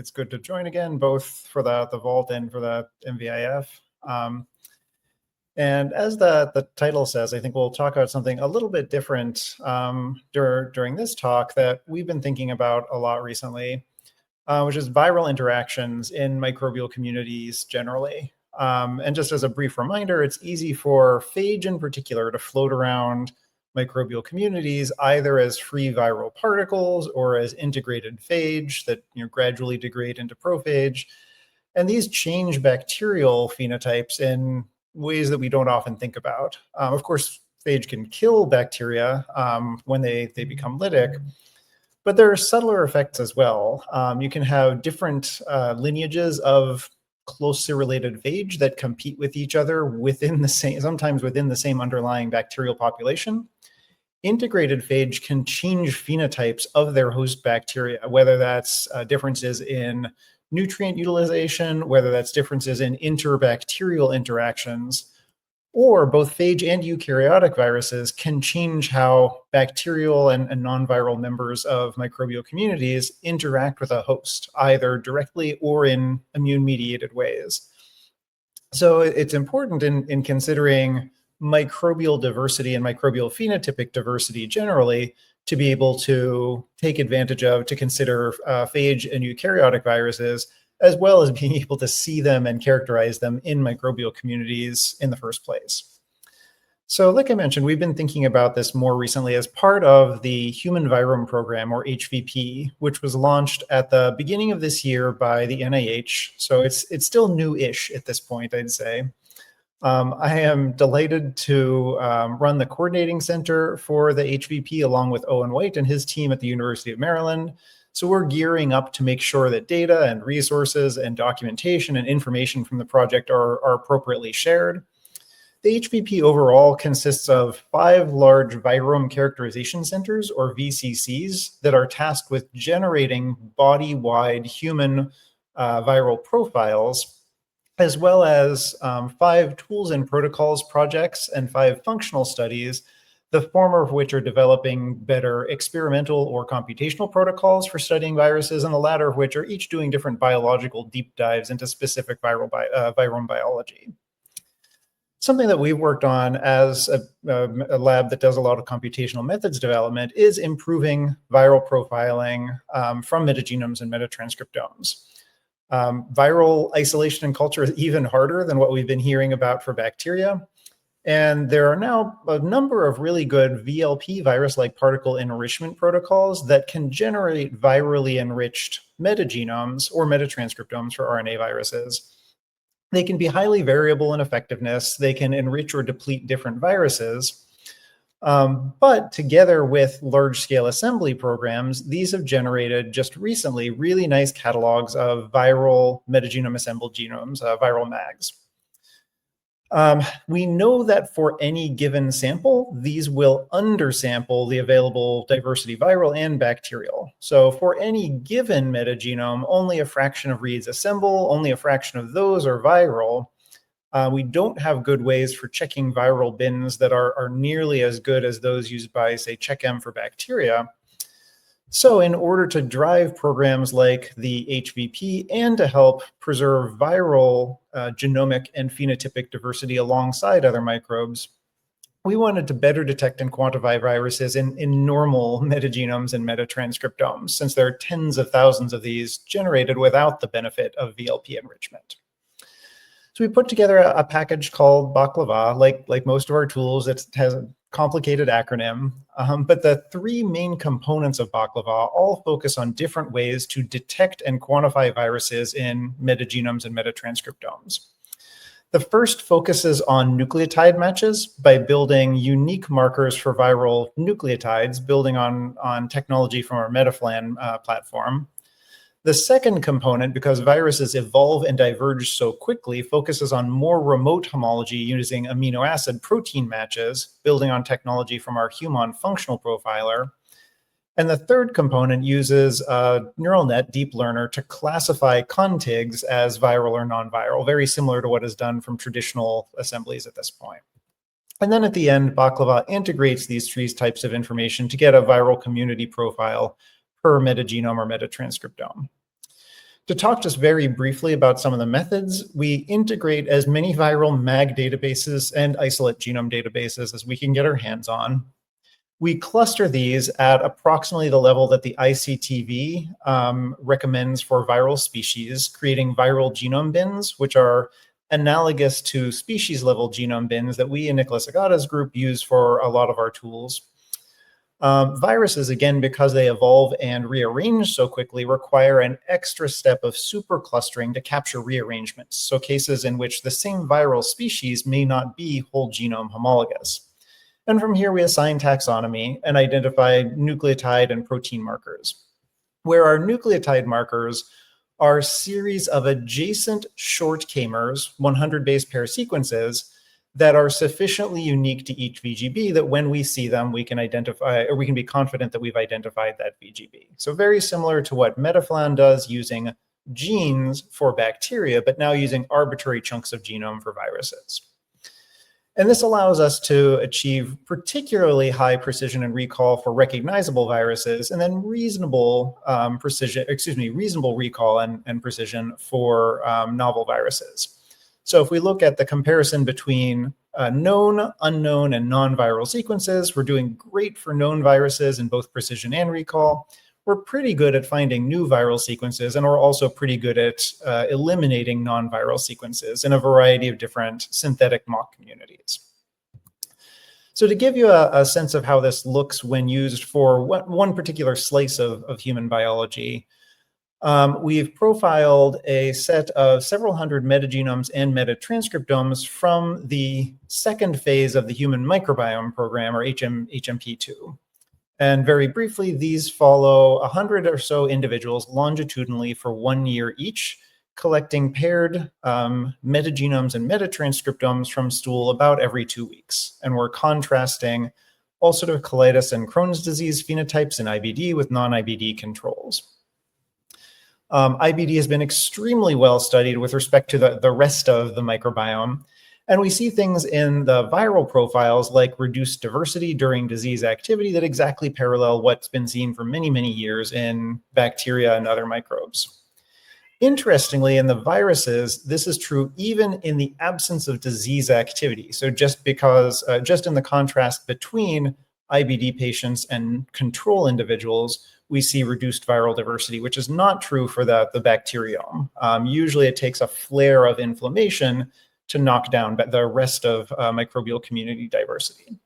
It's good to join again, both for the Vault and for the MVIF. And as the title says, I think we'll talk about something a little bit different during this talk that we've been thinking about a lot recently, which is viral interactions in microbial communities generally. And just as a brief reminder, it's easy for phage in particular to float around microbial communities either as free viral particles or as integrated phage that gradually degrade into prophage. And these change bacterial phenotypes in ways that we don't often think about. Of course, phage can kill bacteria when they become lytic, but there are subtler effects as well. You can have different lineages of closely related phage that compete with each other within the same, sometimes within the same underlying bacterial population. Integrated phage can change phenotypes of their host bacteria, whether that's differences in nutrient utilization, whether that's differences in interbacterial interactions, or both phage and eukaryotic viruses can change how bacterial and non-viral members of microbial communities interact with a host, either directly or in immune-mediated ways. So it's important in considering microbial diversity and microbial phenotypic diversity generally to be able to take advantage of, to consider phage and eukaryotic viruses, as well as being able to see them and characterize them in microbial communities in the first place. So like I mentioned, we've been thinking about this more recently as part of the Human Virome Program, or HVP, which was launched at the beginning of this year by the NIH. So it's still new-ish at this point, I'd say. I am delighted to run the coordinating center for the HVP along with Owen White and his team at the University of Maryland. So we're gearing up to make sure that data and resources and documentation and information from the project are appropriately shared. The HVP overall consists of 5 large virome characterization centers, or VCCs, that are tasked with generating body-wide human viral profiles, as well as 5 tools and protocols projects and 5 functional studies, the former of which are developing better experimental or computational protocols for studying viruses, and the latter of which are each doing different biological deep dives into specific virome biology. Something that we've worked on as a lab that does a lot of computational methods development is improving viral profiling from metagenomes and metatranscriptomes. Viral isolation and culture is even harder than what we've been hearing about for bacteria. And there are now a number of really good VLP, virus-like particle enrichment protocols, that can generate virally enriched metagenomes or metatranscriptomes for RNA viruses. They can be highly variable in effectiveness. They can enrich or deplete different viruses. But together with large-scale assembly programs, these have generated just recently really nice catalogs of viral metagenome assembled genomes, viral MAGs. We know that for any given sample, these will undersample the available diversity, viral and bacterial. So for any given metagenome, only a fraction of reads assemble, only a fraction of those are viral. We don't have good ways for checking viral bins that are nearly as good as those used by, say, CheckM for bacteria. So in order to drive programs like the HVP and to help preserve viral genomic and phenotypic diversity alongside other microbes, we wanted to better detect and quantify viruses in normal metagenomes and metatranscriptomes, since there are tens of thousands of these generated without the benefit of VLP enrichment. So we put together a package called Baklava. Like most of our tools, it has a complicated acronym, but the 3 main components of Baklava all focus on different ways to detect and quantify viruses in metagenomes and metatranscriptomes. The first focuses on nucleotide matches by building unique markers for viral nucleotides, building on technology from our Metaflan platform. The second component, because viruses evolve and diverge so quickly, focuses on more remote homology using amino acid protein matches, building on technology from our Human functional profiler. And the third component uses a neural net deep learner to classify contigs as viral or non-viral, very similar to what is done from traditional assemblies at this point. And then at the end, Baklava integrates these 3 types of information to get a viral community profile per metagenome or metatranscriptome. To talk just very briefly about some of the methods, we integrate as many viral MAG databases and isolate genome databases as we can get our hands on. We cluster these at approximately the level that the ICTV recommends for viral species, creating viral genome bins, which are analogous to species-level genome bins that we in Nicholas Agata's group use for a lot of our tools. Viruses, again, because they evolve and rearrange so quickly, require an extra step of superclustering to capture rearrangements, so cases in which the same viral species may not be whole genome homologous. And from here, we assign taxonomy and identify nucleotide and protein markers, where our nucleotide markers are a series of adjacent short k-mers, 100 base pair sequences, that are sufficiently unique to each VGB that when we see them, we can identify, or we can be confident that we've identified that VGB. So very similar to what Metaflan does using genes for bacteria, but now using arbitrary chunks of genome for viruses. And this allows us to achieve particularly high precision and recall for recognizable viruses, and then reasonable reasonable recall and precision for novel viruses. So if we look at the comparison between known, unknown, and non-viral sequences, we're doing great for known viruses in both precision and recall. We're pretty good at finding new viral sequences, and we're also pretty good at eliminating non-viral sequences in a variety of different synthetic mock communities. So to give you a sense of how this looks when used for one particular slice of human biology, we've profiled a set of several hundred metagenomes and metatranscriptomes from the second phase of the Human Microbiome Program, or HMP2. And very briefly, these follow 100 or so individuals longitudinally for 1 year each, collecting paired metagenomes and metatranscriptomes from stool about every 2 weeks. And we're contrasting ulcerative colitis and Crohn's disease phenotypes in IBD with non-IBD controls. IBD has been extremely well studied with respect to the rest of the microbiome. And we see things in the viral profiles like reduced diversity during disease activity that exactly parallel what's been seen for many, many years in bacteria and other microbes. Interestingly, in the viruses, this is true even in the absence of disease activity. So just in the contrast between IBD patients and control individuals, we see reduced viral diversity, which is not true for the bacteriome. Usually it takes a flare of inflammation to knock down the rest of microbial community diversity.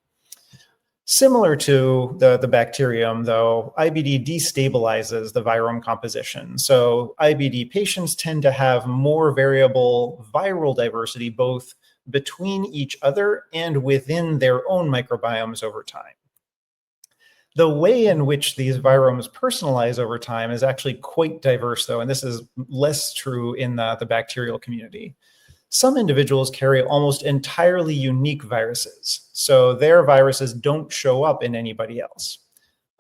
Similar to the bacterium, though, IBD destabilizes the virome composition. So IBD patients tend to have more variable viral diversity, both between each other and within their own microbiomes over time. The way in which these viromes personalize over time is actually quite diverse, though, and this is less true in the bacterial community. Some individuals carry almost entirely unique viruses, so their viruses don't show up in anybody else.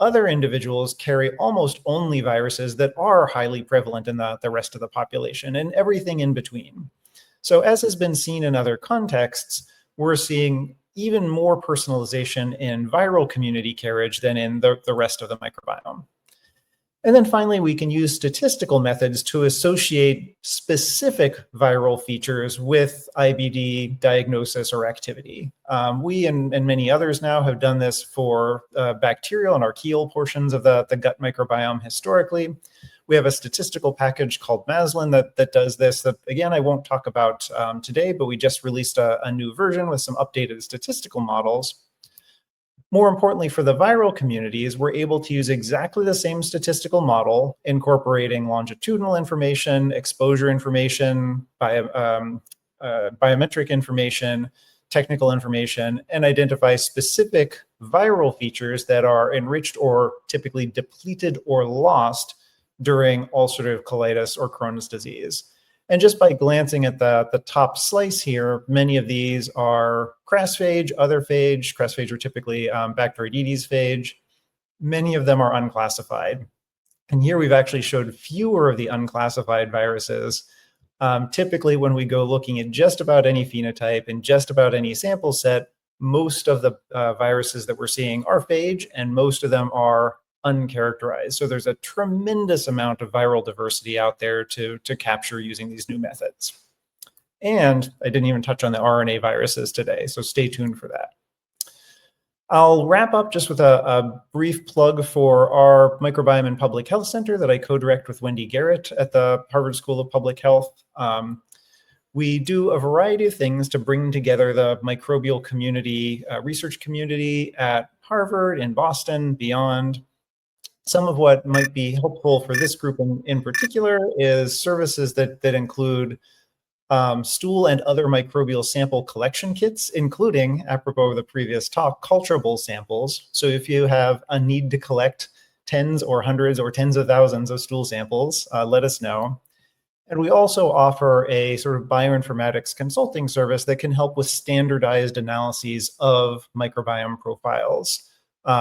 Other individuals carry almost only viruses that are highly prevalent in the rest of the population, and everything in between. So as has been seen in other contexts, we're seeing even more personalization in viral community carriage than in the rest of the microbiome. And then finally, we can use statistical methods to associate specific viral features with IBD diagnosis or activity. We and many others now have done this for bacterial and archaeal portions of the gut microbiome historically. We have a statistical package called Maslin that does this, that again, I won't talk about today, but we just released a new version with some updated statistical models. More importantly, for the viral communities, we're able to use exactly the same statistical model, incorporating longitudinal information, exposure information, biometric information, technical information, and identify specific viral features that are enriched or typically depleted or lost during ulcerative colitis or Crohn's disease. And just by glancing at the top slice here, many of these are Cras phage, other phage. Cras phage are typically Bacteroidetes phage. Many of them are unclassified. And here we've actually showed fewer of the unclassified viruses. Typically, when we go looking at just about any phenotype and just about any sample set, most of the viruses that we're seeing are phage, and most of them are uncharacterized. So there's a tremendous amount of viral diversity out there to capture using these new methods. And I didn't even touch on the RNA viruses today, so stay tuned for that. I'll wrap up just with a brief plug for our Microbiome and Public Health Center that I co-direct with Wendy Garrett at the Harvard School of Public Health. We do a variety of things to bring together the microbial community, research community at Harvard, in Boston, beyond. Some of what might be helpful for this group in particular is services that include stool and other microbial sample collection kits, including, apropos of the previous talk, culturable samples. So if you have a need to collect tens or hundreds or tens of thousands of stool samples, let us know. And we also offer a sort of bioinformatics consulting service that can help with standardized analyses of microbiome profiles.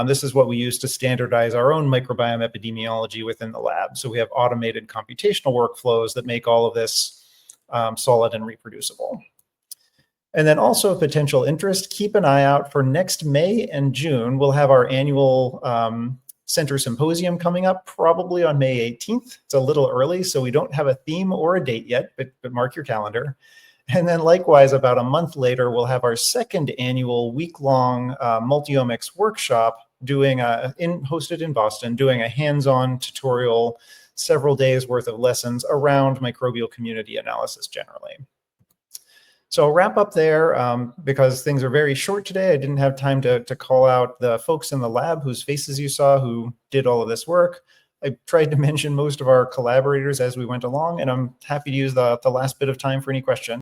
This is what we use to standardize our own microbiome epidemiology within the lab. So we have automated computational workflows that make all of this solid and reproducible. And then also potential interest, keep an eye out for next May and June. We'll have our annual Center Symposium coming up probably on May 18th. It's a little early, so we don't have a theme or a date yet, but mark your calendar. And then likewise, about a month later, we'll have our second annual week-long multiomics workshop hosted in Boston, doing a hands-on tutorial, several days worth of lessons around microbial community analysis generally. So I'll wrap up there because things are very short today. I didn't have time to call out the folks in the lab whose faces you saw who did all of this work. I tried to mention most of our collaborators as we went along, and I'm happy to use the last bit of time for any questions.